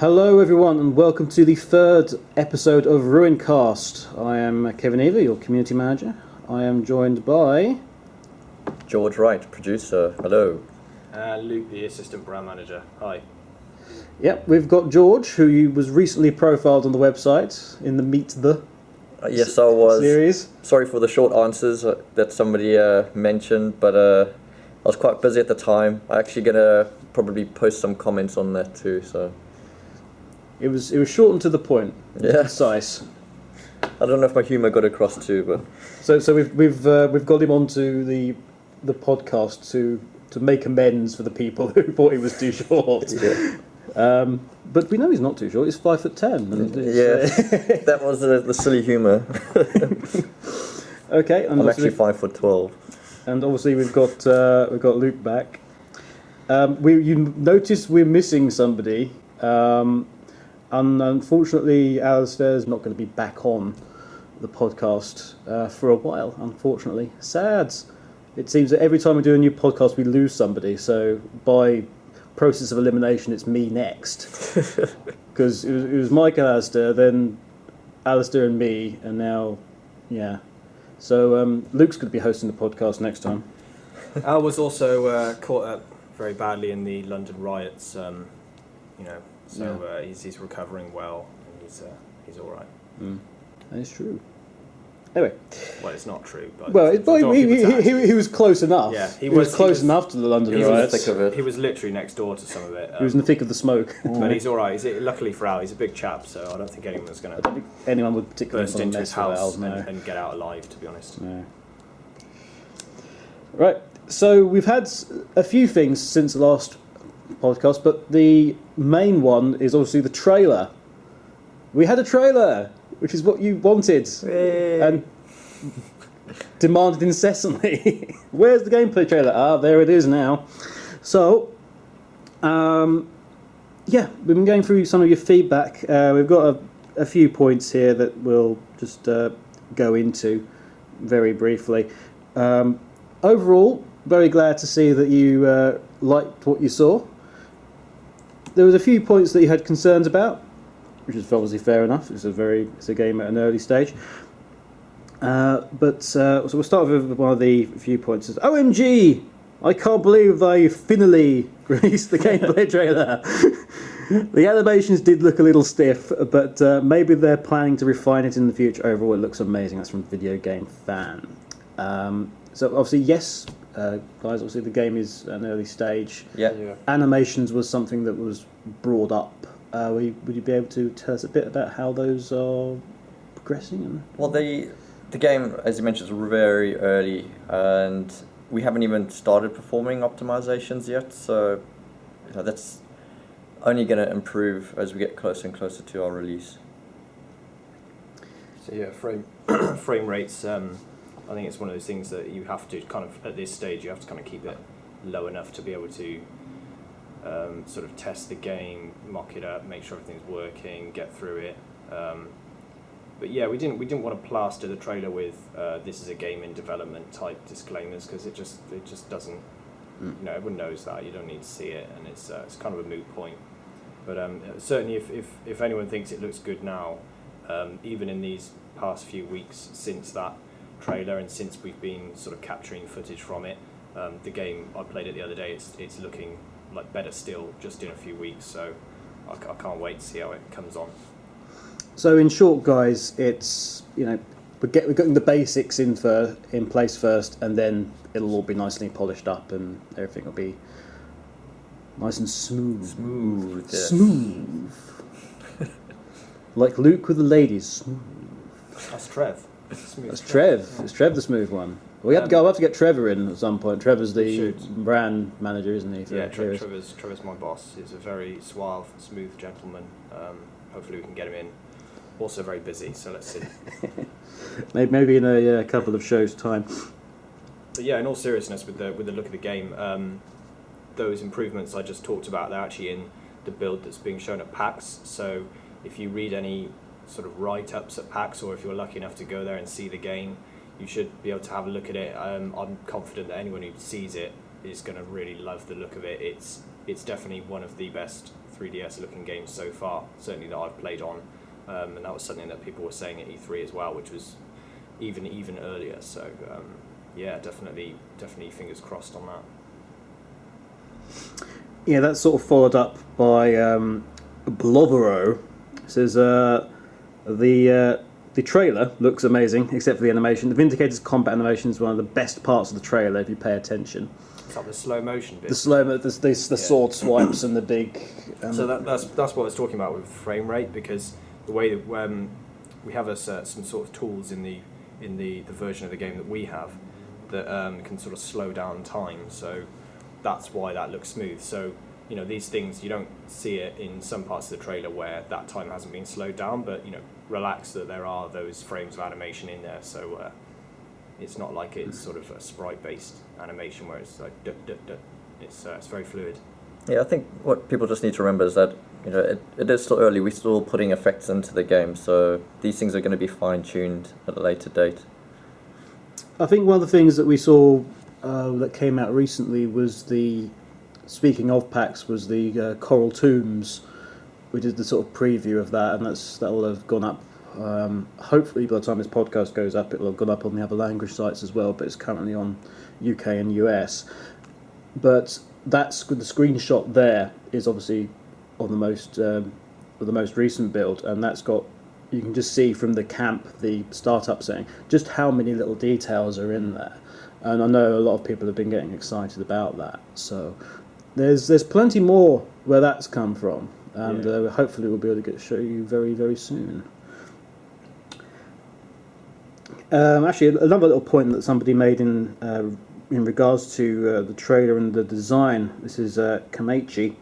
Hello everyone and welcome to the third episode of RuinCast. I am Kevin Eva, your community manager. I am joined by... George Wright, producer. Hello. Luke, the assistant brand manager. Hi. Yep, we've got George, who was recently profiled on the website in the Meet the Yes, I was. Series. Sorry for the short answers that somebody mentioned, but I was quite busy at the time. I'm actually going to probably post some comments on that too, so... It was short and to the point. Yeah. Concise. I don't know if my humour got across too, but... So we've got him onto the podcast to make amends for the people who thought he was too short. Yeah. But we know he's not too short. He's 5'10". And Yeah, that was the silly humour. Okay, and I'm actually 5'12". And obviously we've got Luke back. You notice we're missing somebody. And unfortunately, Alistair's not going to be back on the podcast for a while, unfortunately. Sad. It seems that every time we do a new podcast, we lose somebody. So by process of elimination, it's me next. Because it was Mike and Alistair, then Alistair and me, and now, yeah. So Luke's going to be hosting the podcast next time. Al was also caught up very badly in the London riots, he's recovering well, and he's all right. That is true. Anyway. Well, it's not true, but... Well, he was close enough. Yeah, he was close enough to the London riots. Thick of it. He was literally next door to some of it. He was in the thick of the smoke. But he's all right. Luckily for Al, he's a big chap, so I don't think anyone's going to anyone would particularly burst into his house no. and get out alive, to be honest. No. Right, so we've had a few things since the last podcast, but the main one is obviously the trailer. We had a trailer, which is what you wanted and demanded incessantly. Where's the gameplay trailer? There it is now. So, we've been going through some of your feedback. We've got a few points here that we'll just go into very briefly. Overall, very glad to see that you liked what you saw. There was a few points that you had concerns about, which is obviously fair enough. It's a game at an early stage. So we'll start with one of the few points. OMG! I can't believe they finally released the gameplay trailer. The animations did look a little stiff, but maybe they're planning to refine it in the future. Overall, it looks amazing. That's from Video Game Fan. So obviously, yes, guys, obviously the game is an early stage. Yeah. Animations was something that was brought up. Would you be able to tell us a bit about how those are progressing? Well, the game, as you mentioned, is very early, and we haven't even started performing optimizations yet, so that's only going to improve as we get closer and closer to our release. So yeah, frame rates, I think it's one of those things that you have to kind of, at this stage, you have to kind of keep it low enough to be able to sort of test the game, mock it up, make sure everything's working, get through it. But yeah, we didn't want to plaster the trailer with this is a game in development type disclaimers, because it just doesn't. Everyone knows that. You don't need to see it, and it's kind of a moot point. But certainly, if anyone thinks it looks good now, even in these past few weeks since that trailer and since we've been sort of capturing footage from it, the game, I played it the other day, it's looking like better still just in a few weeks, so I can't wait to see how it comes on. So in short, guys, it's we're getting the basics in place first, and then it'll all be nicely polished up and everything will be nice and smooth. Yes. Smooth. Like Luke with the ladies. Smooth. That's Trev. That's Trev. It's Trev, the smooth one. We'll have to get Trevor in at some point. Trevor's the brand manager, isn't he? Yeah, Trevor's my boss. He's a very suave, smooth gentleman. Hopefully we can get him in. Also very busy, so let's see. Maybe in a couple of shows' time. But yeah, in all seriousness, with the look of the game, those improvements I just talked about, they're actually in the build that's being shown at PAX. So if you read any sort of write-ups at PAX, or if you're lucky enough to go there and see the game, you should be able to have a look at it. I'm confident that anyone who sees it is going to really love the look of it. It's it's definitely one of the best 3DS looking games so far, certainly that I've played on, and that was something that people were saying at E3 as well, which was even earlier. So yeah, definitely fingers crossed on that. Yeah, that's sort of followed up by Blovero. It says the trailer looks amazing, except for the animation. The Vindicator's combat animation is one of the best parts of the trailer if you pay attention. It's like the slow motion bit. The sword swipes and the big. So that's what I was talking about with frame rate, because the way that we have some sort of tools in the version of the game that we have that can sort of slow down time. So that's why that looks smooth. So these things, you don't see it in some parts of the trailer where that time hasn't been slowed down, but relax that there are those frames of animation in there. So it's not like it's sort of a sprite-based animation where it's like duh, duh, duh. It's very fluid. Yeah, I think what people just need to remember is that it is still early. We're still putting effects into the game, so these things are going to be fine-tuned at a later date. I think one of the things that we saw that came out recently was speaking of PAX, was the Coral Tombs. We did the sort of preview of that, and that will have gone up. Hopefully, by the time this podcast goes up, it will have gone up on the other language sites as well. But it's currently on UK and US. But the screenshot there is obviously on the most recent build, and that's got. You can just see from the camp, the startup setting, just how many little details are in there. And I know a lot of people have been getting excited about that. So there's plenty more where that's come from, and hopefully we'll be able to show you very, very soon. Actually, another little point that somebody made in regards to the trailer and the design. This is Kamechi.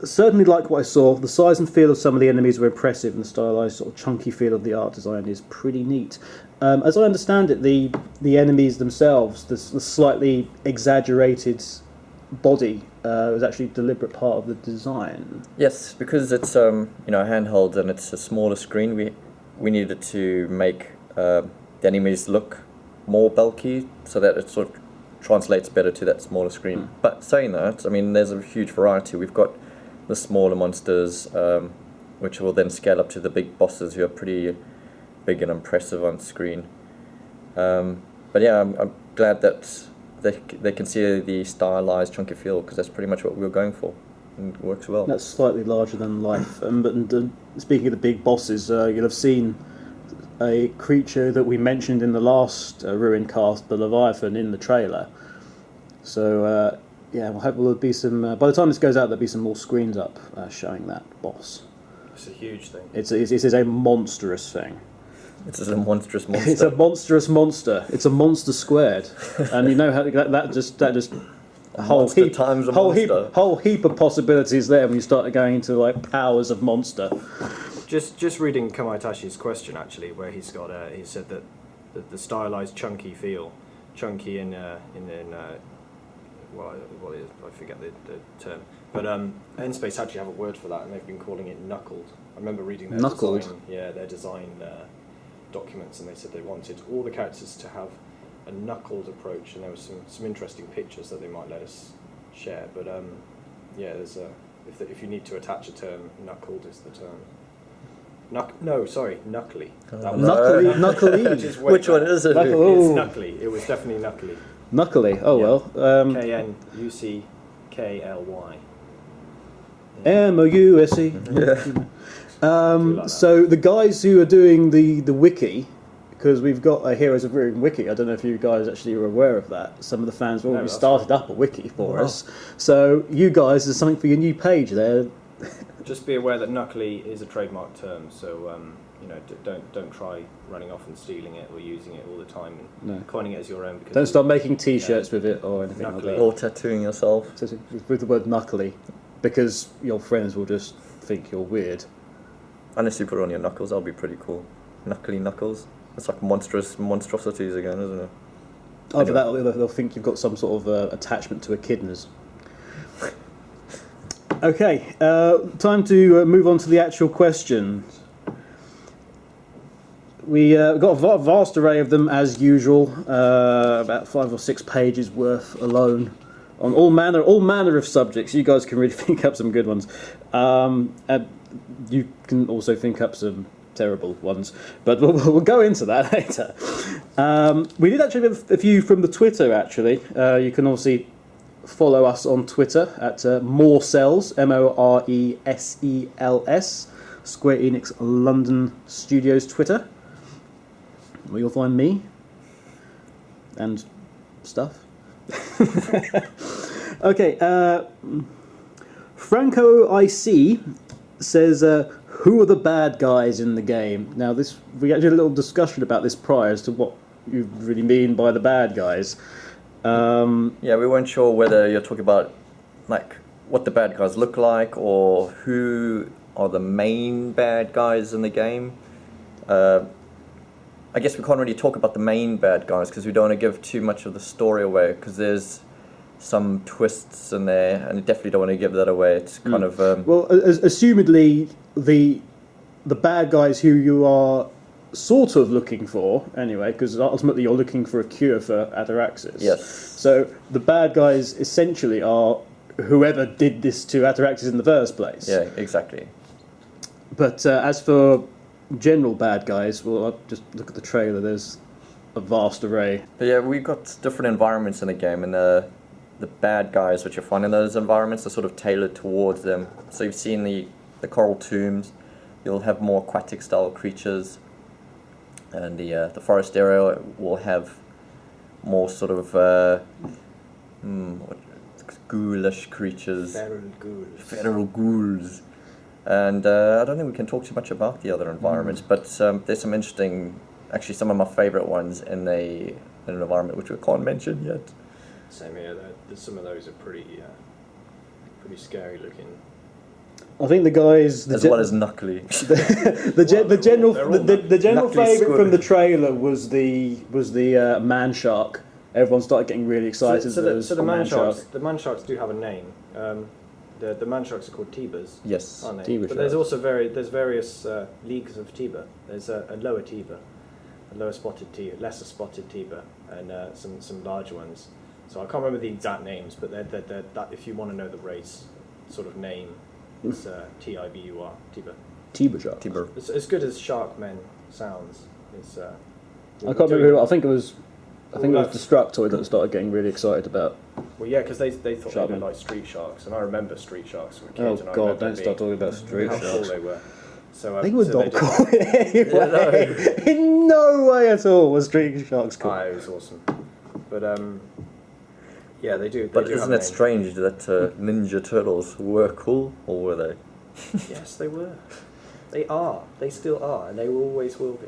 Certainly like what I saw. The size and feel of some of the enemies were impressive, and the stylized sort of chunky feel of the art design is pretty neat. As I understand it, the enemies themselves, the slightly exaggerated body, was actually a deliberate part of the design. Yes, because it's handheld and it's a smaller screen. We needed to make the enemies look more bulky so that it sort of translates better to that smaller screen. But saying that, I mean, there's a huge variety. We've got the smaller monsters, which will then scale up to the big bosses who are pretty big and impressive on screen. But yeah, I'm glad that they can see the stylized chunky feel, because that's pretty much what we were going for, and it works well. That's slightly larger than life. But speaking of the big bosses, you'll have seen a creature that we mentioned in the last RuinCast, the Leviathan, in the trailer. So we'll hope there'll be some. By the time this goes out, there'll be some more screens up showing that boss. It's a huge thing. It is a monstrous thing. It's a monstrous monster. It's a monstrous monster. It's a monster squared, and you know how that just a whole heap of possibilities there when you start going into like powers of monster. Just reading Kamaitashi's question, actually, where he said that the stylized chunky feel, chunky I forget the term, but N-Space actually have a word for that, and they've been calling it knuckled. I remember reading their design documents, and they said they wanted all the characters to have a knuckled approach, and there was some interesting pictures that they might let us share. But there's if you need to attach a term, knuckled is the term. Knuckly. Knuckly. Which one is it? It's knuckly. It was definitely knuckly. Knuckly. Oh yeah. Well. KNUCKLY. MOUSE. Yeah. So the guys who are doing the wiki, because we've got a Heroes of Ruin wiki. I don't know if you guys actually are aware of that. Some of the fans have already started up a wiki for us. So you guys, there's something for your new page there. Just be aware that knuckly is a trademark term, so don't try running off and stealing it or using it all the time and coining it as your own. Because don't start making T-shirts with it or anything like that. Or tattooing yourself with the word knuckly, because your friends will just think you're weird. Unless you put it on your knuckles, that'll be pretty cool. Knuckly knuckles. It's like monstrosities again, isn't it? Oh, anyway. But they'll think you've got some sort of attachment to echidnas. Okay, time to move on to the actual questions. We got a vast array of them as usual, about 5 or 6 pages worth alone on all manner of subjects. You guys can really think up some good ones. And you can also think up some terrible ones, but we'll go into that later. We did actually have a few from the Twitter. Actually, you can obviously follow us on Twitter at Moresels, Moresels, Square Enix London Studios Twitter, where you'll find me and stuff. Okay, Franco IC says, who are the bad guys in the game? Now, we actually had a little discussion about this prior as to what you really mean by the bad guys. Yeah, we weren't sure whether you're talking about like what the bad guys look like or who are the main bad guys in the game. I guess we can't really talk about the main bad guys because we don't want to give too much of the story away, because there's some twists in there, and you definitely don't want to give that away. It's kind of well, assumedly the bad guys who you are sort of looking for anyway, because ultimately you're looking for a cure for ataraxis. Yes. So the bad guys essentially are whoever did this to ataraxis in the first place. Yeah, exactly. But as for general bad guys, well, I'll just look at the trailer. There's a vast array. But yeah, we've got different environments in the game, and the bad guys which you find in those environments are sort of tailored towards them. So you've seen the coral tombs. You'll have more aquatic style creatures, and the forest area will have more sort of ghoulish creatures. Feral ghouls. And I don't think we can talk too much about the other environments, but there's some interesting, actually some of my favourite ones in an environment which we can't mention yet. Same here. Some of those are pretty scary looking. I think the guys, as well as Knuckly. the general favourite squid. from the trailer was the man shark. Everyone started getting really excited. So the man sharks do have a name. The man sharks are called Tibas. Yes, aren't they? Tiba but there's sharks. also various leagues of Tiba. There's a lower Tiba, a lower spotted Tiba, lesser spotted Tiba, and some larger ones. So I can't remember the exact names, but they're that if you want to know the race sort of name, it's Tibur, Tiba. Tiba shark. Tiber. It's as good as Sharkmen sounds. It's, I can't remember who. I think it was Destructoid that started getting really excited about. Well, yeah, because they thought Sharkmen. they were like street sharks, and I remember street sharks from kids. Oh and I God! remember Don't start talking about street how cool sharks. they were. So I think it was so they not did- cool in any way. In no way at all was street sharks cool. It was awesome. But yeah, they do. But do have isn't it names. strange that Ninja Turtles were cool, or were they? Yes, they were. They are. They still are, and they always will be.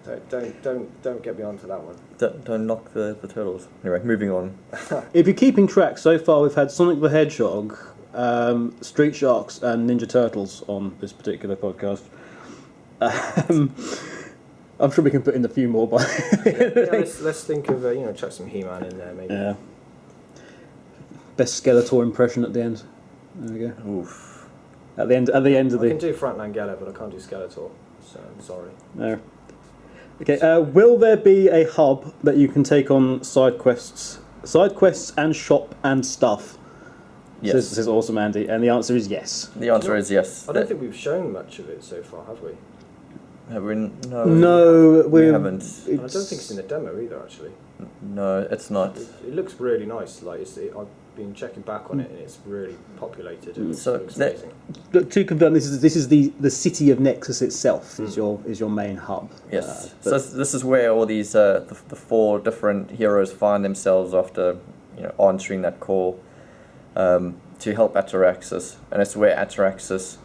So don't get me onto that one. Don't knock the turtles. Anyway, moving on. If you're keeping track, so far we've had Sonic the Hedgehog, Street Sharks, and Ninja Turtles on this particular podcast. I'm sure we can put in a few more, but Let's think of chuck some He-Man in there maybe. yeah. Best Skeletor impression at the end. There we go. Oof. At the end of I can the. do Frank Langella, but I can't do Skeletor. So I'm sorry. No. Okay. Will there be a hub that you can take on side quests and shop and stuff? Yes. This is awesome, Andy, and the answer is yes. The answer is yes. I don't think we've shown much of it so far, have we? Have we? No. No, we haven't. I don't think it's in the demo either, actually. No, it's not. It looks really nice. Like I've been checking back on it, and it's really populated. It So looks that- amazing. But to confirm, this is the city of Nexus itself is your main hub. Yes. But- So this is where all these the 4 different heroes find themselves after answering that call to help Ataraxis, and it's where Ataraxis,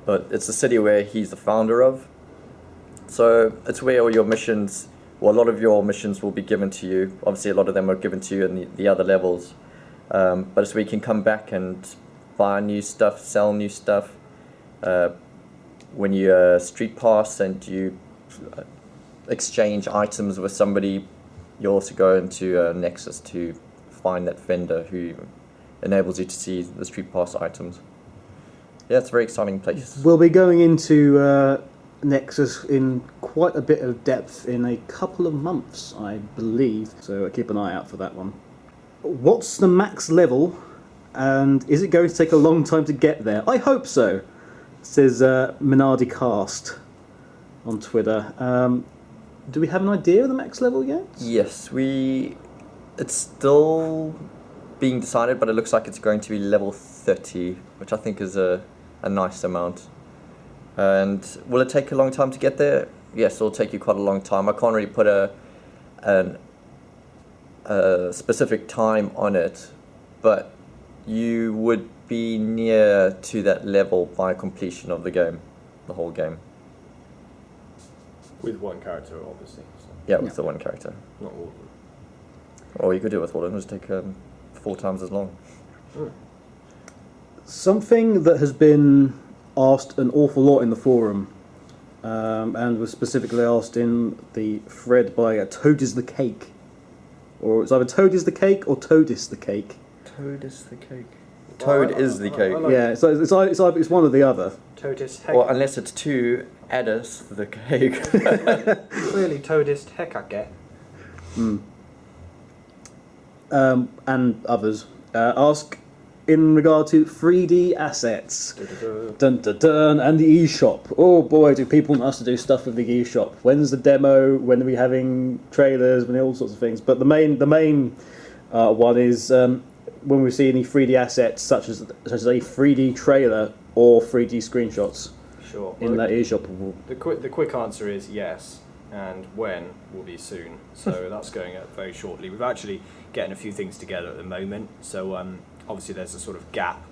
but it's the city where he's the founder of. So it's where all your missions, well, a lot of your missions will be given to you. Obviously, a lot of them are given to you in the other levels. But it's where you can come back and buy new stuff, sell new stuff. When you street pass and you exchange items with somebody, you also go into Nexus to find that vendor who enables you to see the street pass items. Yeah, it's a very exciting place. We'll be going into Nexus in quite a bit of depth in a couple of months, I believe. So keep an eye out for that one. What's the max level, and is it going to take a long time to get there? I hope so, says Minardi Cast on Twitter. Do we have an idea of the max level yet? Yes, it's still being decided, but it looks like it's going to be level 30, which I think is a nice amount. And will it take a long time to get there? Yes, it'll take you quite a long time. I can't really put a specific time on it, but you would be near to that level by completion of the game, the whole game. With one character, obviously. So. Yeah, with the one character. Not all of them. Or you could do it with all of them, just take 4 times as long. Something that has been asked an awful lot in the forum, and was specifically asked in the thread by Toad is the Cake. Or it's either Toad is the Cake or Toad is the Cake. Toad is the cake. Toad is the cake. Yeah, so it's one or the other. Toadist heck. Or unless it's 2, Addis the cake. Really, Toadist hekake. And others ask in regard to 3D assets. Dun dun dun, and the eShop. Oh boy, do people want us to do stuff with the eShop? When's the demo? When are we having trailers? When all sorts of things. But the main one is when we see any 3D assets, such as a 3D trailer or 3D screenshots. Sure. In that eShop. The quick answer is yes, and when will be soon. So that's going up very shortly. We're actually getting a few things together at the moment. So obviously there's a sort of gap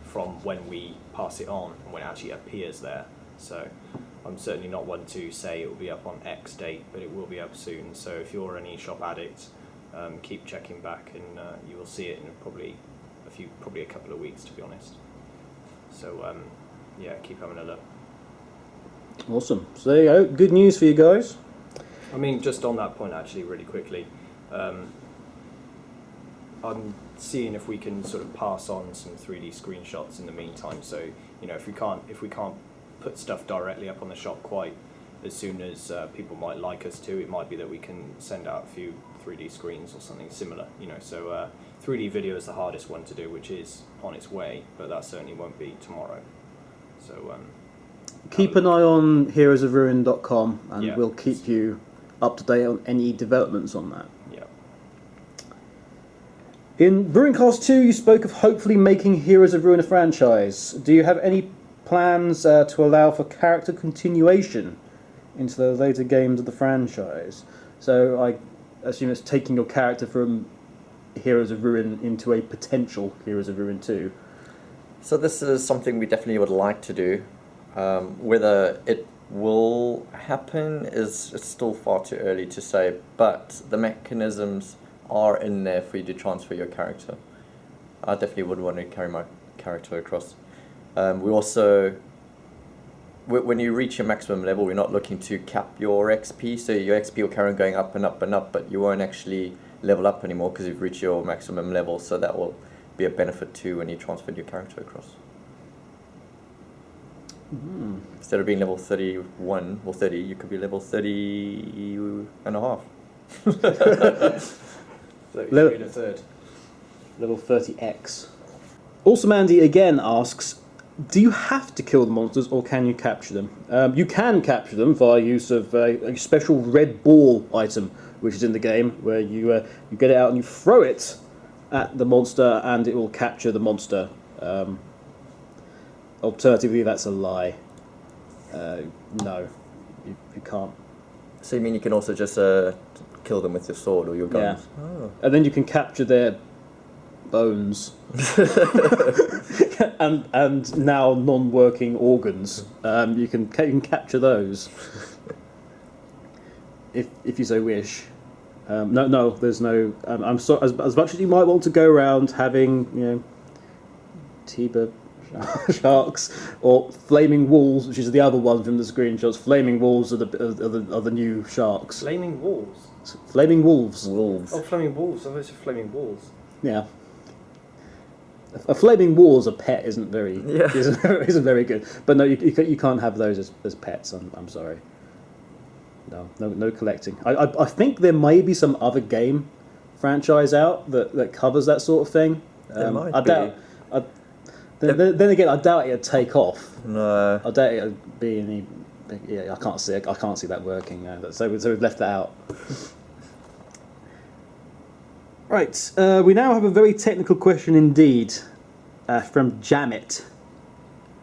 from when we pass it on and when it actually appears there. So I'm certainly not one to say it will be up on X date, but it will be up soon. So if you're an eShop addict, keep checking back, and you will see it in probably a couple of weeks, to be honest. So yeah, keep having a look. Awesome. So there you go. Good news for you guys. I mean, just on that point, actually, really quickly, I'm seeing if we can sort of pass on some 3D screenshots in the meantime. So if we can't put stuff directly up on the shop quite as soon as people might like us to, it might be that we can send out a few 3D screens or something similar. So 3D video is the hardest one to do, which is on its way, but that certainly won't be tomorrow. So keep an eye on heroesofruin.com, and yeah, we'll keep you up to date on any developments on that. Yeah. In RuinCast 2, you spoke of hopefully making Heroes of Ruin a franchise. Do you have any plans to allow for character continuation into the later games of the franchise? So I assume it's taking your character from Heroes of Ruin into a potential Heroes of Ruin 2. So this is something we definitely would like to do. Whether it will happen it's still far too early to say, but the mechanisms are in there for you to transfer your character. I definitely would want to carry my character across. We also, when you reach your maximum level, we're not looking to cap your XP, so your XP will carry on going up and up and up, but you won't actually level up anymore because you've reached your maximum level, so that will be a benefit too when you transfer your character across. Instead of being level 31 or 30, you could be level 30 and a half. 33 and a third. Level 30x. Also, Mandy again asks, do you have to kill the monsters or can you capture them? You can capture them via use of a special red ball item, which is in the game, where you get it out and you throw it at the monster and it will capture the monster. Alternatively, that's a lie. No, you can't. So you mean you can also just kill them with your sword or your guns? Yeah. Oh. And then you can capture their bones and now non-working organs. You can capture those if you so wish. No, there's no. I'm sorry. As much as you might want to go around having, Tiba sharks or flaming wolves, which is the other one from the screenshots. Flaming wolves are the new sharks. Flaming wolves? Flaming wolves. Wolves. Oh, flaming wolves. I thought it said flaming wolves. Yeah. A flaming wall as a pet isn't very very good. But no, you can't have those as pets. I'm sorry. No collecting. I think there may be some other game franchise out that covers that sort of thing. There might I be. doubt. Then again, I doubt it'd take off. No. I doubt it'd be any. Yeah, I can't see that working. So we've left that out. Right, we now have a very technical question indeed from Jamit.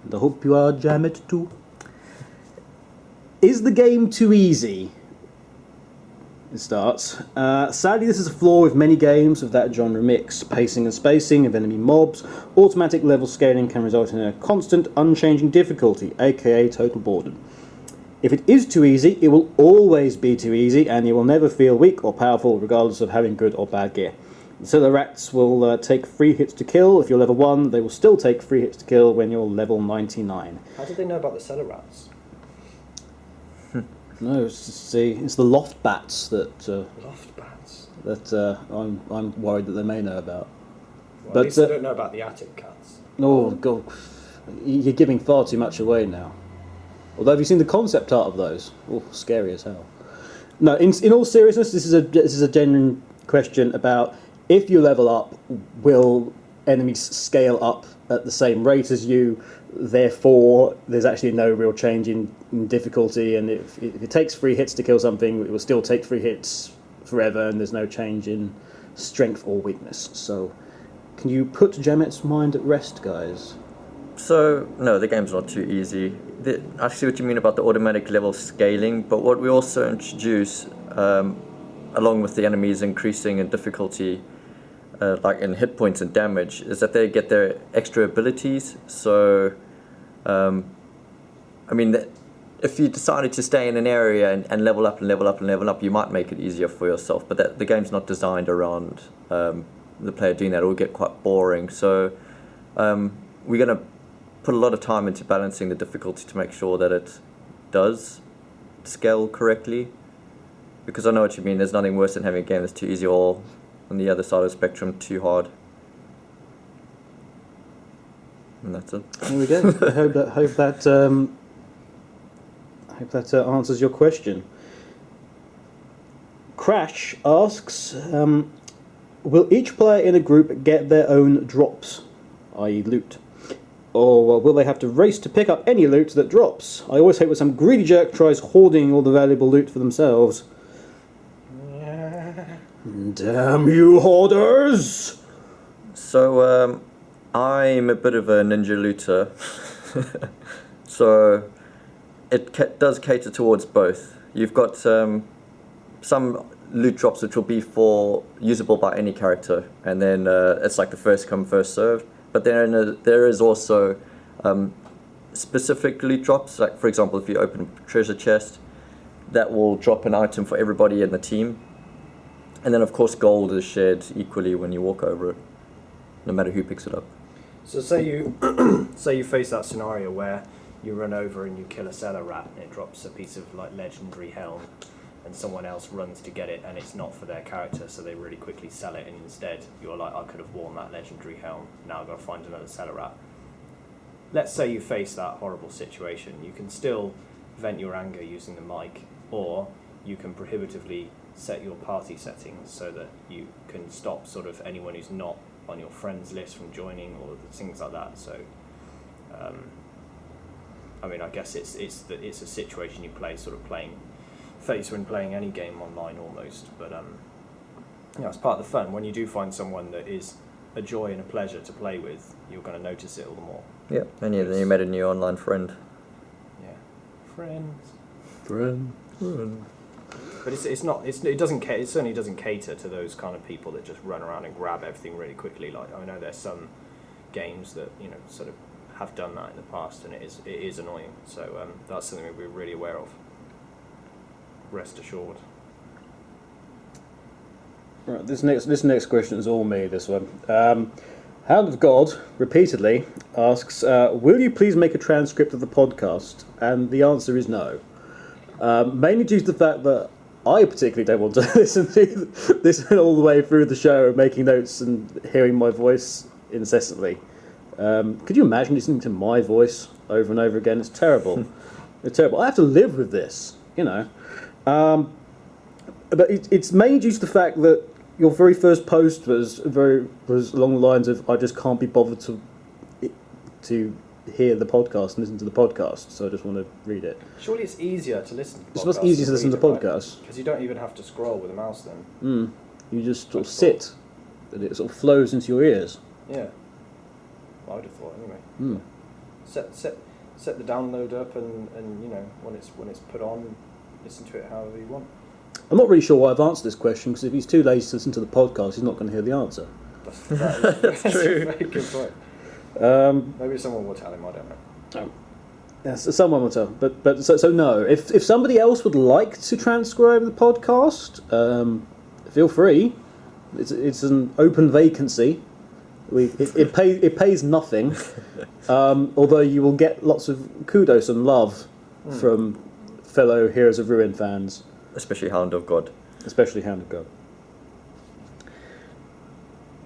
And I hope you are Jamit too. Is the game too easy? It starts. Sadly, this is a flaw with many games of that genre mix. Pacing and spacing of enemy mobs, automatic level scaling can result in a constant, unchanging difficulty, aka total boredom. If it is too easy, it will always be too easy, and you will never feel weak or powerful, regardless of having good or bad gear. So the rats will take 3 hits to kill. If you're level 1, they will still take 3 hits to kill when you're level 99. How did they know about the cellar rats? No, it's the loft bats that Loft bats. I'm worried that they may know about. Well, But, at least I don't know about the attic cats. Oh God, you're giving far too much away now. Although, have you seen the concept art of those? Oh, scary as hell. No, in all seriousness, this is a genuine question about if you level up, will enemies scale up at the same rate as you? Therefore, there's actually no real change in difficulty, and if it takes 3 hits to kill something, it will still take 3 hits forever, and there's no change in strength or weakness. So, can you put Jamet's mind at rest, guys? So, no, the game's not too easy. I see what you mean about the automatic level scaling, but what we also introduce, along with the enemies increasing in difficulty, like in hit points and damage, is that they get their extra abilities. So, I mean, if you decided to stay in an area and level up and level up and level up, you might make it easier for yourself, but the game's not designed around the player doing that. It will get quite boring. So, we're going to put a lot of time into balancing the difficulty to make sure that it does scale correctly. Because I know what you mean, there's nothing worse than having a game that's too easy or, on the other side of the spectrum, too hard. And that's it. There we go. I hope that answers your question. Crash asks, will each player in a group get their own drops, i.e. loot? Or will they have to race to pick up any loot that drops? I always hate when some greedy jerk tries hoarding all the valuable loot for themselves. Damn you hoarders! So, I'm a bit of a ninja looter. So, it does cater towards both. You've got some loot drops which will be usable by any character, and then it's like the first come, first served. But then there is also specific loot drops, like for example, if you open a treasure chest, that will drop an item for everybody in the team. And then of course gold is shared equally when you walk over it, no matter who picks it up. So say you say you face that scenario where you run over and you kill a cellar rat and it drops a piece of like legendary helm, and someone else runs to get it and it's not for their character, so they really quickly sell it, and instead you're like, I could have worn that legendary helm, now I've got to find another cellar rat. Let's say you face that horrible situation. You can still vent your anger using the mic, or you can prohibitively set your party settings so that you can stop sort of anyone who's not on your friends list from joining, or things like that. So I mean, I guess it's a situation you face when playing any game online almost, but it's part of the fun. When you do find someone that is a joy and a pleasure to play with, you're going to notice it all the more. Yeah, and then you made a new online friend. Yeah, friends. Friend. But it certainly doesn't cater to those kind of people that just run around and grab everything really quickly. Like, I know there's some games that sort of have done that in the past, and it is annoying. So that's something that we're really aware of. Rest assured. Right, this next question is all me. This one, Hound of God repeatedly asks, "Will you please make a transcript of the podcast?" And the answer is no. Mainly due to the fact that I particularly don't want to listen all the way through the show, making notes and hearing my voice incessantly. Could you imagine listening to my voice over and over again? It's terrible. It's terrible. I have to live with this, But it's mainly due to the fact that your very first post was along the lines of, I just can't be bothered to hear the podcast and listen to the podcast, so I just want to read it. Surely it's easier to listen to podcasts. It's much easier to listen to podcasts. Because you don't even have to scroll with a mouse then. You just sort of sit, and it sort of flows into your ears. Yeah. Well, I would have thought anyway. Set the download up and you know, when it's put on, listen to it however you want. I'm not really sure why I've answered this question, because if he's too lazy to listen to the podcast, he's not going to hear the answer. That's true. A very good point. Maybe someone will tell him, I don't know. Yes, someone will tell. But so no. If somebody else would like to transcribe the podcast, feel free. It's an open vacancy. It pays nothing, although you will get lots of kudos and love from fellow Heroes of Ruin fans. Especially Hound of God.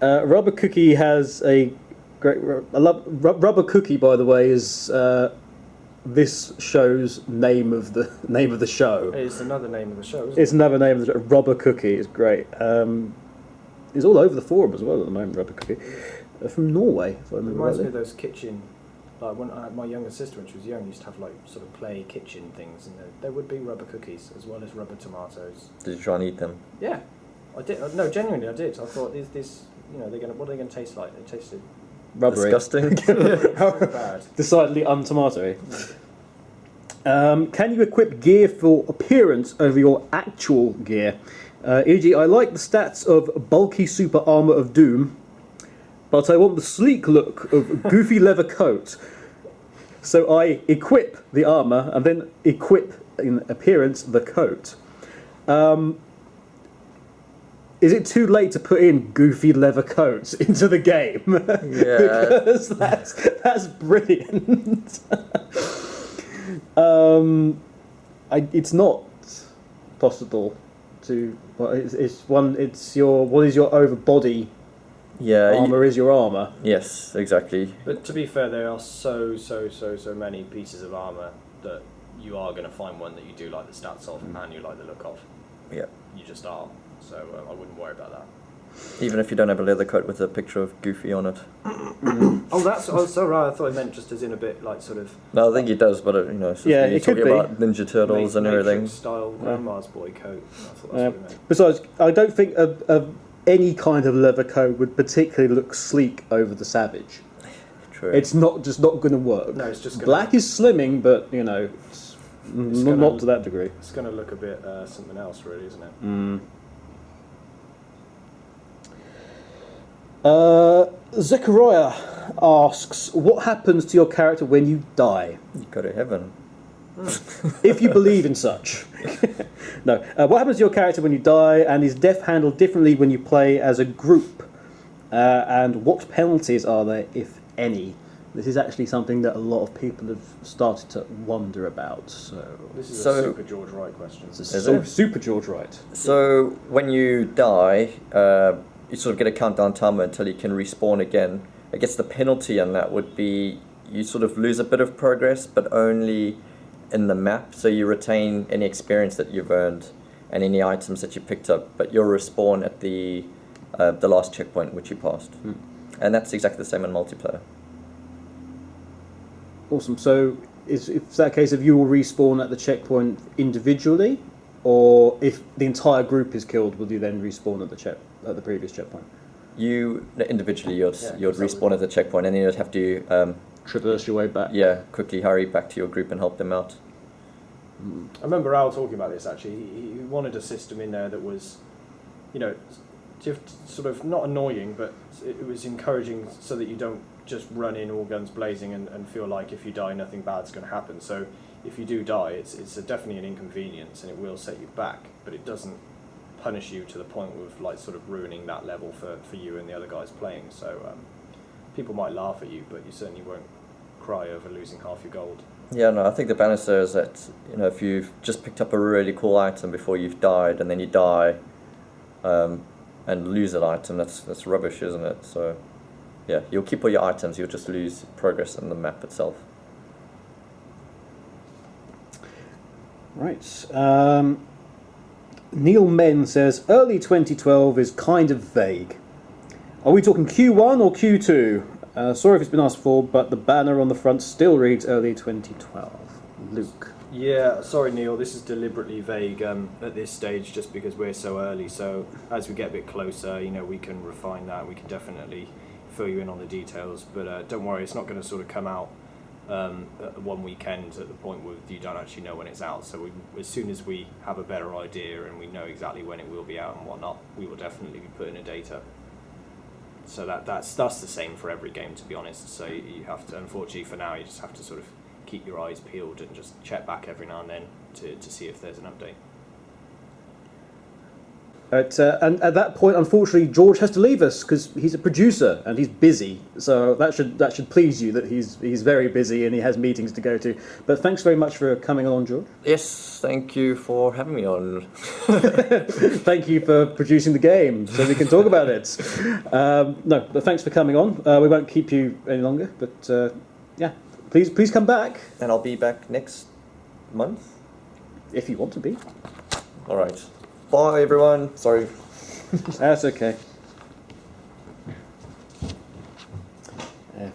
Rubber Cookie has a great... Rubber Cookie, by the way, is this show's name of the show. It's another name of the show, isn't it? It's another name of the show. Rubber Cookie is great. It's all over the forum as well at the moment, Rubber Cookie. From Norway, if I remember Reminds rightly. me of those kitchen... Like when I had my younger sister, when she was young, used to have like sort of play kitchen things, and there would be rubber cookies as well as rubber tomatoes. Did you try and eat them? Yeah, I did. No, genuinely, I did. I thought this, you know, what are they going to taste like? They tasted Rubbery. Disgusting. bad. Decidedly untomatoey. Can you equip gear for appearance over your actual gear? E.g., I like the stats of bulky super armor of Doom, but I want the sleek look of goofy leather coat. So I equip the armor and then equip in appearance the coat. Is it too late to put in goofy leather coats into the game? Yeah. Because that's brilliant. It's not possible to. Well, what is your over body? Yeah. Armour is your armour. Yes, exactly. But to be fair, there are so many pieces of armour that you are going to find one that you do like the stats of and you like the look of. Yeah. You just are. So I wouldn't worry about that. Even if you don't have a leather coat with a picture of Goofy on it. Oh, so right. I thought I meant just as in a bit like sort of. No, I think he does, but you know, it's just Yeah, when you're it could talking be. about Ninja Turtles and everything. Style grandma's boy coat. I thought that's what he meant. Besides, I don't think any kind of leather coat would particularly look sleek over the Savage. True. It's not going to work. No, it's just gonna Black is slimming, but you know, it's not to that degree. It's going to look a bit something else, really, isn't it? Zechariah asks, what happens to your character when you die? You go to heaven. If you believe in such. No. What happens to your character when you die, and is death handled differently when you play as a group? And what penalties are there, if any? This is actually something that a lot of people have started to wonder about. This is a super George Wright question. Super George Wright. So when you die, you sort of get a countdown timer until you can respawn again. I guess the penalty on that would be you sort of lose a bit of progress, but only in the map. So you retain any experience that you've earned and any items that you picked up, but you'll respawn at the last checkpoint which you passed. And that's exactly the same in multiplayer. Awesome. So is that case if you will respawn at the checkpoint individually, or if the entire group is killed, will you then respawn at the previous checkpoint? You individually, you'd respawn at the checkpoint, and then you'd have to traverse your way back. Yeah, quickly hurry back to your group and help them out. I remember Al talking about this actually. He wanted a system in there that was, you know, sort of not annoying, but it was encouraging so that you don't just run in all guns blazing and feel like if you die nothing bad's going to happen. So if you do die, it's definitely an inconvenience and it will set you back, but it doesn't punish you to the point of like sort of ruining that level for you and the other guys playing. So people might laugh at you, but you certainly won't cry over losing half your gold. Yeah, no, I think the balance there is that, you know, if you've just picked up a really cool item before you've died and then you die and lose that item, that's rubbish, isn't it? So yeah, you'll keep all your items, you'll just lose progress in the map itself. Right. Neil Men says, early 2012 is kind of vague. Are we talking Q1 or Q2? Sorry if it's been asked for, but the banner on the front still reads early 2012. Luke. Yeah, sorry Neil, this is deliberately vague at this stage just because we're so early. So as we get a bit closer, we can refine that. We can definitely fill you in on the details. But don't worry, it's not going to sort of come out at one weekend at the point where you don't actually know when it's out. So as soon as we have a better idea and we know exactly when it will be out and whatnot, we will definitely be putting a data. So that's the same for every game, to be honest. So you have to, unfortunately for now, you just have to sort of keep your eyes peeled and just check back every now and then to see if there's an update. And at that point, unfortunately, George has to leave us because he's a producer and he's busy. So that should please you that he's very busy and he has meetings to go to. But thanks very much for coming along, George. Yes, thank you for having me on. Thank you for producing the game so we can talk about it. No, but thanks for coming on. We won't keep you any longer, but yeah, please come back. And I'll be back next month. If you want to be. All right. Bye, everyone. Sorry. That's okay. Yeah.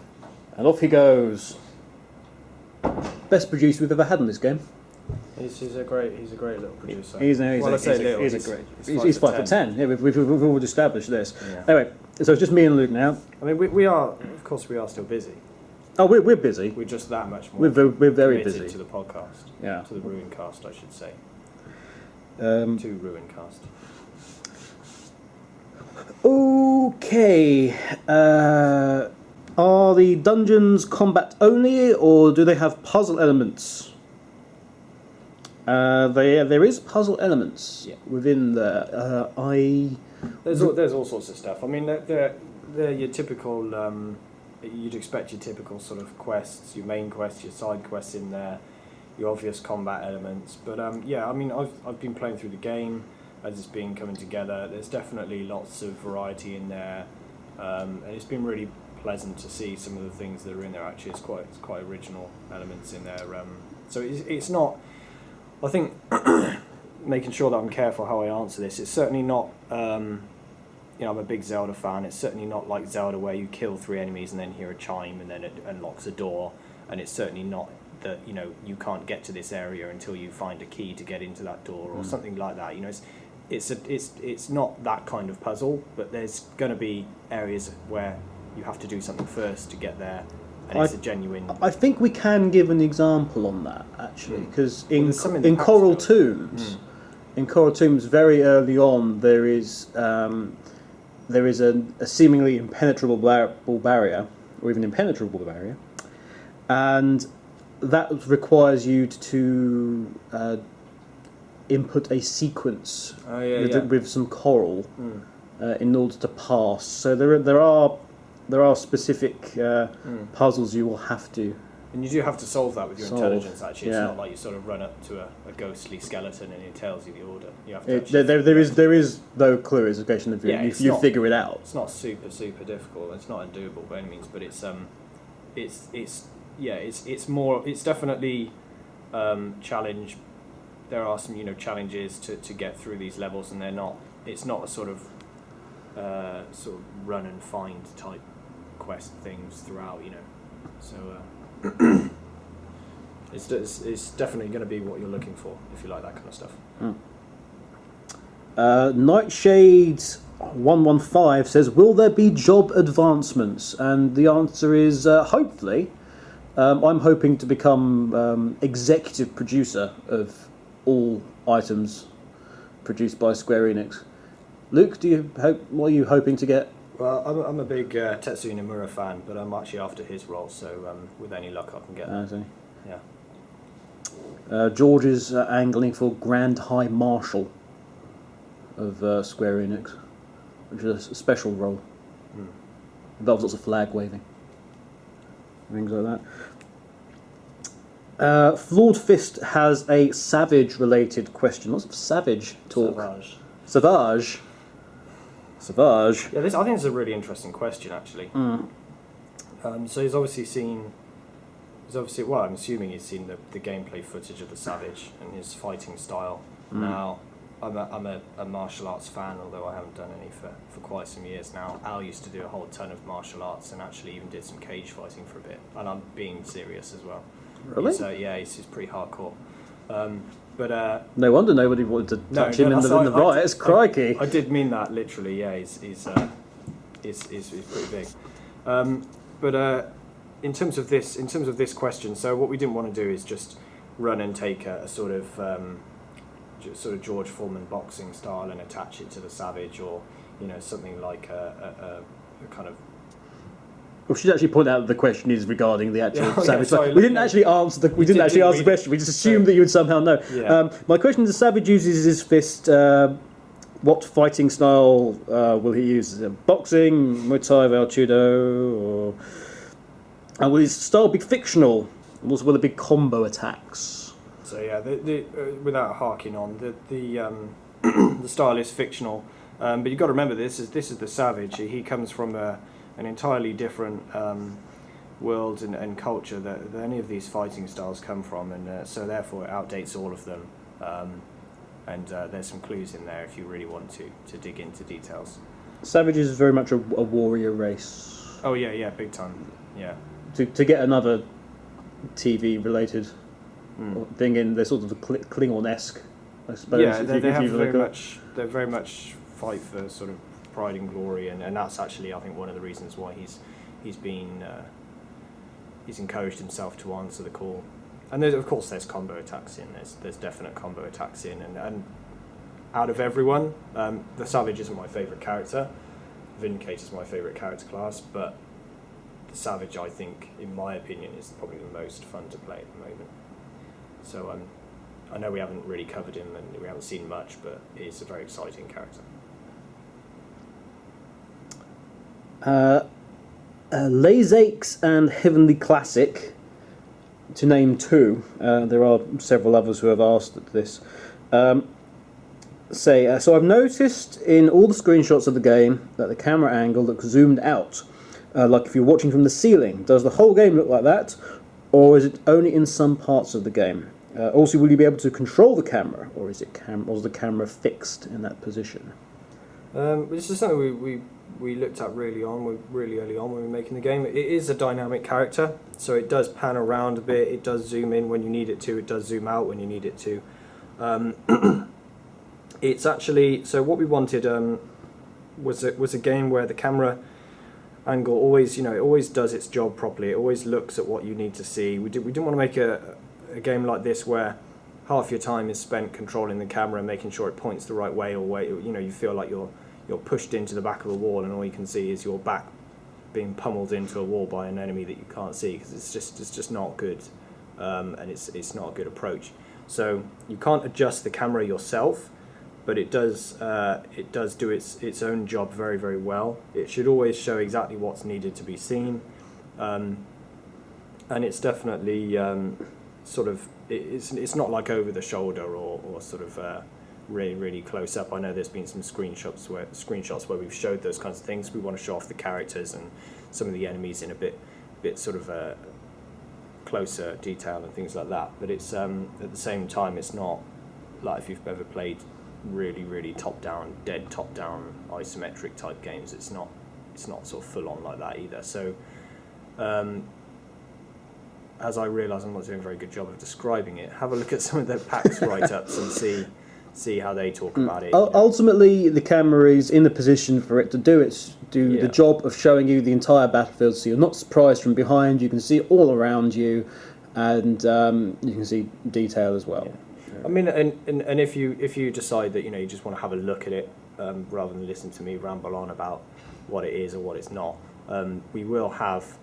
And off he goes. Best producer we've ever had in this game. He's a great little producer. He's 5 for 10. Yeah, we've already established this. Yeah. Anyway, so it's just me and Luke now. I mean, we are, of course, we are still busy. Oh, we're busy. We're just that much more. We're very committed busy to the podcast. Yeah. To the RuinCast, I should say. To RuinCast. Okay. Are the dungeons combat only, or do they have puzzle elements? There is puzzle elements within there. There's all sorts of stuff. I mean, they're your typical. You'd expect your typical sort of quests, your main quests, your side quests in there, your obvious combat elements. But yeah, I mean, I've been playing through the game as it's been coming together. There's definitely lots of variety in there, and it's been really pleasant to see some of the things that are in there. Actually, it's quite original elements in there. So it's not. I think making sure that I'm careful how I answer this. It's certainly not. I'm a big Zelda fan. It's certainly not like Zelda where you kill 3 enemies and then hear a chime and then it unlocks a door. And it's certainly not that you can't get to this area until you find a key to get into that door or something like that. It's not that kind of puzzle, but there's going to be areas where you have to do something first to get there, and it's a genuine. I think we can give an example on that actually, because in Coral Tombs, very early on there is a seemingly impenetrable barrier, or even impenetrable barrier, and that requires you to input a sequence with some coral in order to pass. So there are specific puzzles you will have to. And you do have to solve that with your intelligence. Actually, it's yeah. not like you sort of run up to a ghostly skeleton and it tells you the order. You have There to. is no clue. It's a question of you figure it out. It's not super difficult. It's not undoable by any means, but it's more. It's definitely challenge. There are some challenges to get through these levels, and they're not. It's not a sort of run and find type quest things throughout. So. It's definitely going to be what you're looking for if you like that kind of stuff. Nightshade 115 says, will there be job advancements? And the answer is hopefully. I'm hoping to become executive producer of all items produced by Square Enix. Luke, what are you hoping to get? Well, I'm a big Tetsuya Nomura fan, but I'm actually after his role, so with any luck I can get that. Yeah. George is angling for Grand High Marshal of Square Enix, which is a special role. Involves lots of flag waving, things like that. Flawed Fist has a Savage-related question. Lots of Savage talk. Savage. Yeah, I think it's a really interesting question, actually. So he's obviously seen. I'm assuming he's seen the gameplay footage of the Savage and his fighting style. Now, a martial arts fan, although I haven't done any for quite some years now. Al used to do a whole ton of martial arts and actually even did some cage fighting for a bit. And I'm being serious as well. Really? He's pretty hardcore. No wonder nobody wanted to touch him in the riots. Crikey! I did mean that literally. Yeah, he's pretty big. In terms of this question, so what we didn't want to do is just run and take a sort of George Foreman boxing style and attach it to the Savage, or something like a kind of. We should actually point out that the question is regarding the actual Savage. Sorry, we didn't actually answer the question. We just assumed that you would somehow know. Yeah. My question is: the Savage uses his fist. What fighting style will he use? Is it boxing, Muay Thai, Judo, or will his style be fictional? Will there be combo attacks? So yeah, without harking on, the the style is fictional, but you've got to remember this is the Savage. He comes from an entirely different world and culture that any of these fighting styles come from, and so therefore it outdates all of them. And there's some clues in there if you really want to dig into details. Savage is very much a warrior race. Oh yeah, big time. Yeah. To get another TV related thing in, they're sort of Klingon-esque, I suppose. Yeah, they very much fight for sort of pride and glory, and that's actually, I think, one of the reasons why he's encouraged himself to answer the call. And there's combo attacks in. There's definite combo attacks in, and out of everyone, the Savage isn't my favourite character. Vindicator's my favourite character class, but the Savage, I think, in my opinion, is probably the most fun to play at the moment. So I know we haven't really covered him and we haven't seen much, but he's a very exciting character. Lazaix and Heavenly Classic, to name two. There are several others who have asked this. So I've noticed in all the screenshots of the game that the camera angle looks zoomed out, like if you're watching from the ceiling. Does the whole game look like that, or is it only in some parts of the game? Also, will you be able to control the camera, or is the camera fixed in that position? This is something we looked at really early on when we were making the game. It is a dynamic character, so it does pan around a bit, it does zoom in when you need it to, it does zoom out when you need it to. It's actually, so what we wanted was a game where the camera angle always, it always does its job properly, it always looks at what you need to see. We didn't want to make a game like this where half your time is spent controlling the camera and making sure it points the right way, or you feel like you're pushed into the back of a wall and all you can see is your back being pummeled into a wall by an enemy that you can't see, because it's just not good, and it's not a good approach. So you can't adjust the camera yourself, but it does do its own job very, very well. It should always show exactly what's needed to be seen, and it's definitely it's not like over the shoulder or sort of really, really close up. I know there's been some screenshots where we've showed those kinds of things. We want to show off the characters and some of the enemies in a bit sort of closer detail and things like that. But it's at the same time, it's not like if you've ever played really, really top-down isometric type games. It's not sort of full on like that either. So as I realise I'm not doing a very good job of describing it, have a look at some of the PAX write-ups and see how they talk about it. Ultimately, the camera is in the position for it to do the job of showing you the entire battlefield, so you're not surprised from behind. You can see all around you, and you can see detail as well. Yeah. I mean, and if you decide that you just want to have a look at it rather than listen to me ramble on about what it is or what it's not, we will have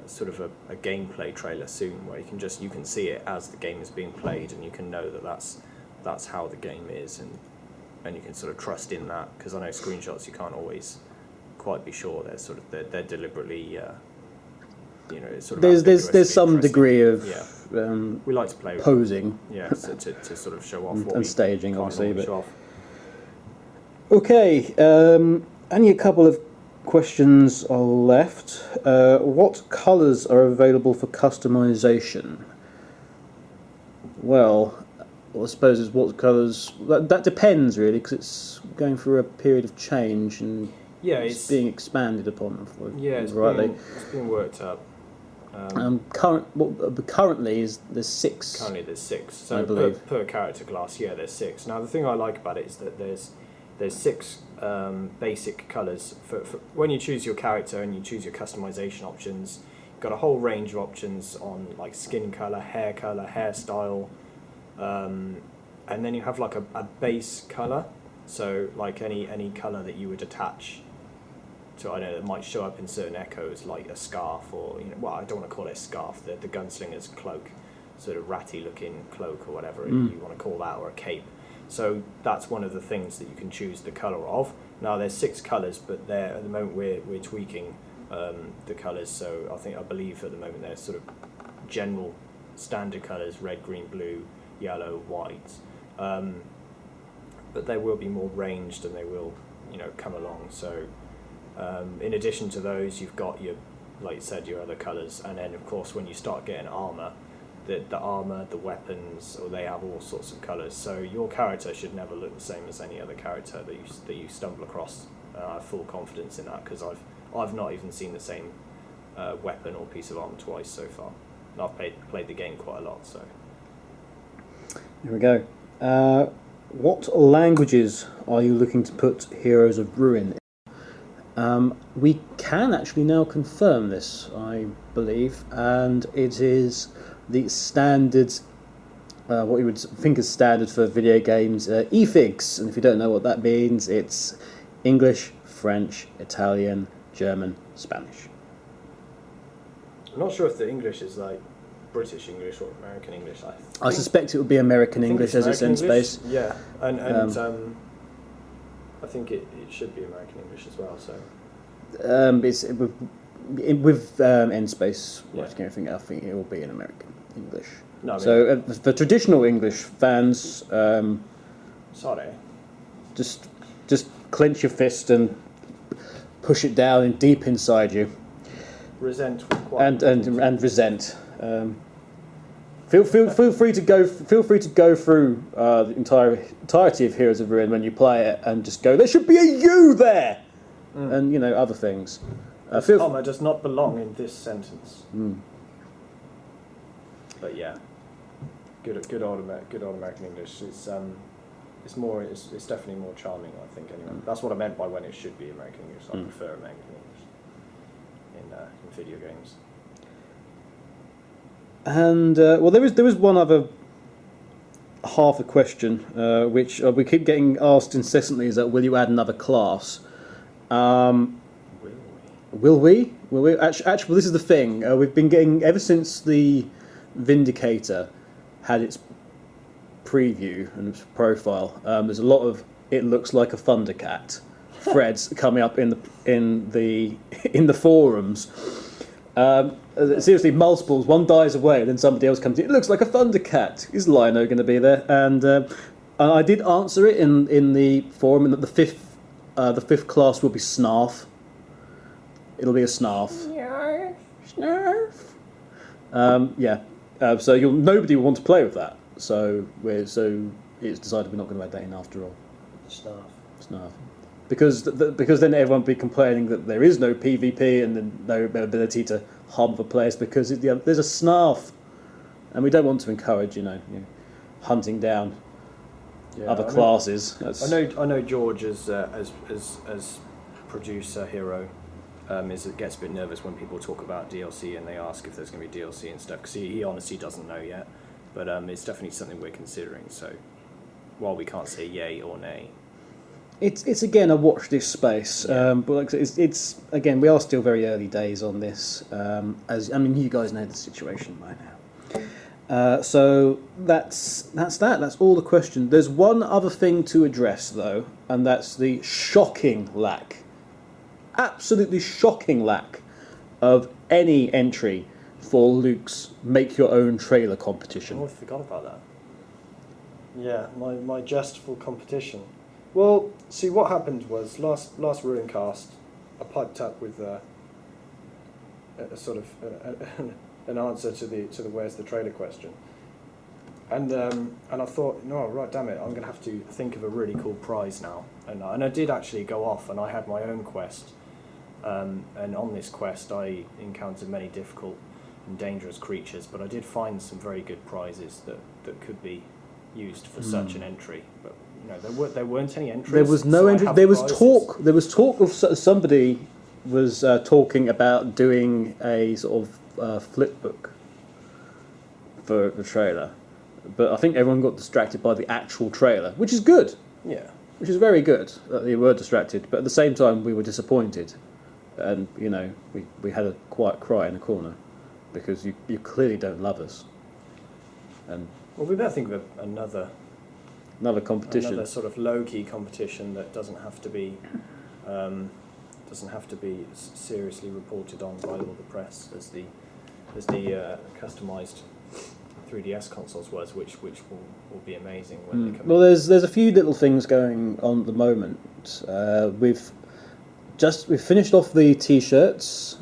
sort of a gameplay trailer soon where you can see it as the game is being played, and you can know that that's how the game is, and you can sort of trust in that, because I know screenshots you can't always quite be sure they're deliberately sort of there's some degree of we like to play with posing, so to sort of show off and staging, obviously. But show off. Okay, only a couple of questions are left. What colours are available for customization? Well, Well, I suppose is what colours. That depends really, because it's going through a period of change and it's being expanded upon. It's being worked up. Currently there's 6. Currently there's 6. So I believe. Per character class, there's 6. Now the thing I like about it is that there's 6 basic colours for when you choose your character and you choose your customization options. You've got a whole range of options on like skin colour, hairstyle, and then you have like a base colour. So like any colour that you would attach to, I know that might show up in certain echoes, like a scarf or I don't want to call it a scarf, the gunslinger's cloak, sort of ratty looking cloak or whatever you want to call that, or a cape. So that's one of the things that you can choose the colour of. Now there's 6 colours, but at the moment we're tweaking the colours. So I believe at the moment there's sort of general standard colours: red, green, blue, yellow, white. But they will be more ranged and they will come along. So in addition to those, you've got like you said, your other colours, and then of course when you start getting armour, the armour, the weapons, or they have all sorts of colours. So your character should never look the same as any other character that you stumble across. I have full confidence in that because I've not even seen the same weapon or piece of armour twice so far. And I've played the game quite a lot. So here we go. What languages are you looking to put Heroes of Ruin in? We can actually now confirm this, I believe, and it is the standard, what you would think is standard for video games, EFIGs. And if you don't know what that means, it's English, French, Italian, German, Spanish. I'm not sure if the English is like British English or American English. I suspect it would be American English as it's in space. Yeah, and I think it should be American English as well. So it's with End Space watching everything. I think it will be in American English. No, I mean, so for traditional English fans, sorry, just clench your fist and push it down and deep inside you. Resent and resent. Feel free to go through the entirety of Heroes of Ruin when you play it and just go, there should be a you there, and other things. Comma does not belong in this sentence. But yeah, good old American English. It's definitely more charming, I think. Anyway, that's what I meant by when it should be American English. I prefer American English in video games. And there was one other half a question which we keep getting asked incessantly: is that will you add another class? Will we? Actually, this is the thing. We've been getting ever since the Vindicator had its preview and its profile. There's a lot of it looks like a Thundercat threads coming up in the forums. Seriously, multiples. One dies away, and then somebody else comes in. It looks like a Thundercat. Is Lino going to be there? And I did answer it in the forum, and that the fifth class will be Snarf. It'll be a Snarf. Snarf. So nobody will want to play with that. So it's decided we're not going to add that in after all. Snarf. Because then everyone will be complaining that there is no PvP and then no ability to harm the players because there's a Snarf, and we don't want to encourage hunting down other classes. I know George as producer hero gets a bit nervous when people talk about DLC and they ask if there's going to be DLC and stuff because he honestly doesn't know yet, but it's definitely something we're considering. So while we can't say yay or nay. It's again a watch this space, but like it's again we are still very early days on this. You guys know the situation by now. So that's that. That's all the question. There's one other thing to address though, and that's the absolutely shocking lack of any entry for Luke's Make Your Own Trailer competition. Oh, I forgot about that. Yeah, my jestful competition. Well, see, what happened was last RuinCast, I piped up with a sort of an answer to the where's the trailer question, And I thought, no, right, damn it, I'm going to have to think of a really cool prize now. And I did actually go off, and I had my own quest. And on this quest, I encountered many difficult and dangerous creatures, but I did find some very good prizes that could be used for such an entry. But there weren't any entries. There was no entry. There was talk. There was talk of somebody was talking about doing a sort of flip book for the trailer. But I think everyone got distracted by the actual trailer, which is good. Yeah. Which is very good that they were distracted. But at the same time, we were disappointed. And, we had a quiet cry in the corner because you clearly don't love us. And well, we better think of another competition. Another sort of low-key competition that doesn't have to be seriously reported on by all the press as the customised 3DS consoles was, which will be amazing when they come. Well, there's a few little things going on at the moment. We've finished off the T-shirts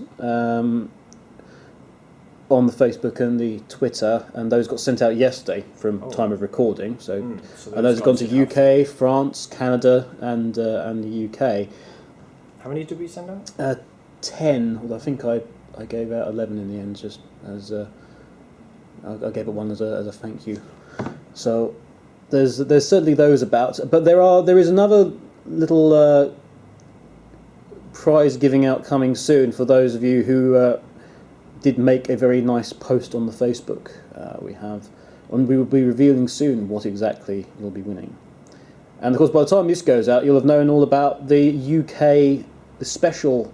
on the Facebook and the Twitter, and those got sent out yesterday from time of recording. So and those have gone to UK, France, Canada, and the UK. How many did we send out? 10. Although I think I gave out 11 in the end, just as I gave it one as a thank you. So there's certainly those about, but there is another little prize giving out coming soon for those of you who did make a very nice post on the Facebook. And we will be revealing soon what exactly you'll be winning. And of course, by the time this goes out, you'll have known all about the special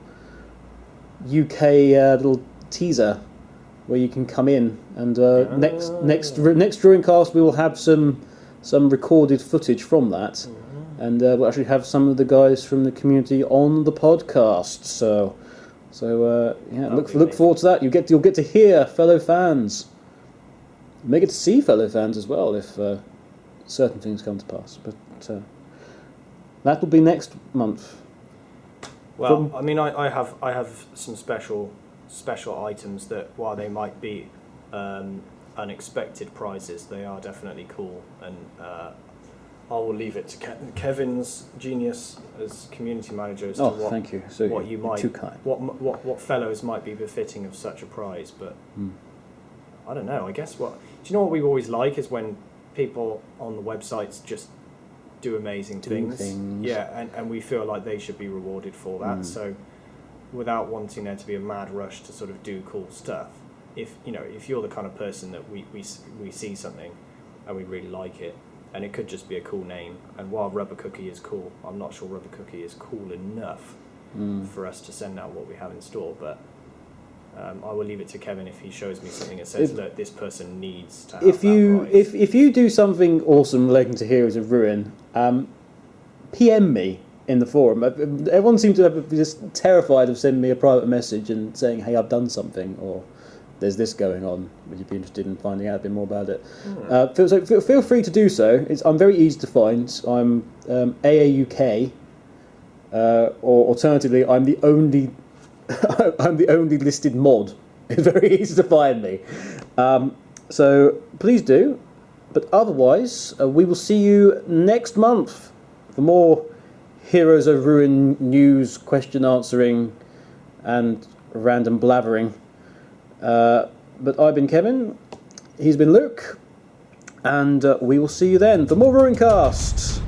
UK little teaser where you can come in and next RuinCast we will have some recorded footage from that, and we'll actually have some of the guys from the community on the podcast. So look forward to that. You'll get to hear fellow fans. You may get to see fellow fans as well if certain things come to pass. But that will be next month. Well, I mean, I have some special items that, while they might be unexpected prizes, they are definitely cool, and I will leave it to Kevin's genius as community manager as to what, thank you. So what you might, too kind. what fellows might be befitting of such a prize. But I don't know. I guess do you know what we always like is when people on the websites just do amazing things. Yeah, and we feel like they should be rewarded for that. So without wanting there to be a mad rush to sort of do cool stuff, if you're the kind of person that we see something and we really like it, and it could just be a cool name, and while Rubber Cookie is cool, I'm not sure Rubber Cookie is cool enough for us to send out what we have in store, but I will leave it to Kevin if he shows me something that says that this person needs to have that prize. If you do something awesome relating to Heroes of Ruin, PM me in the forum. Everyone seems to be just terrified of sending me a private message and saying, hey, I've done something, or there's this going on. Would you be interested in finding out a bit more about it? Feel free to do so. I'm very easy to find. I'm AAUK, or alternatively, I'm the only listed mod. It's very easy to find me. So please do. But otherwise, we will see you next month for more Heroes of Ruin news, question answering, and random blathering. But I've been Kevin, he's been Luke, and we will see you then for more RuinCast.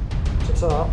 Ta-ta.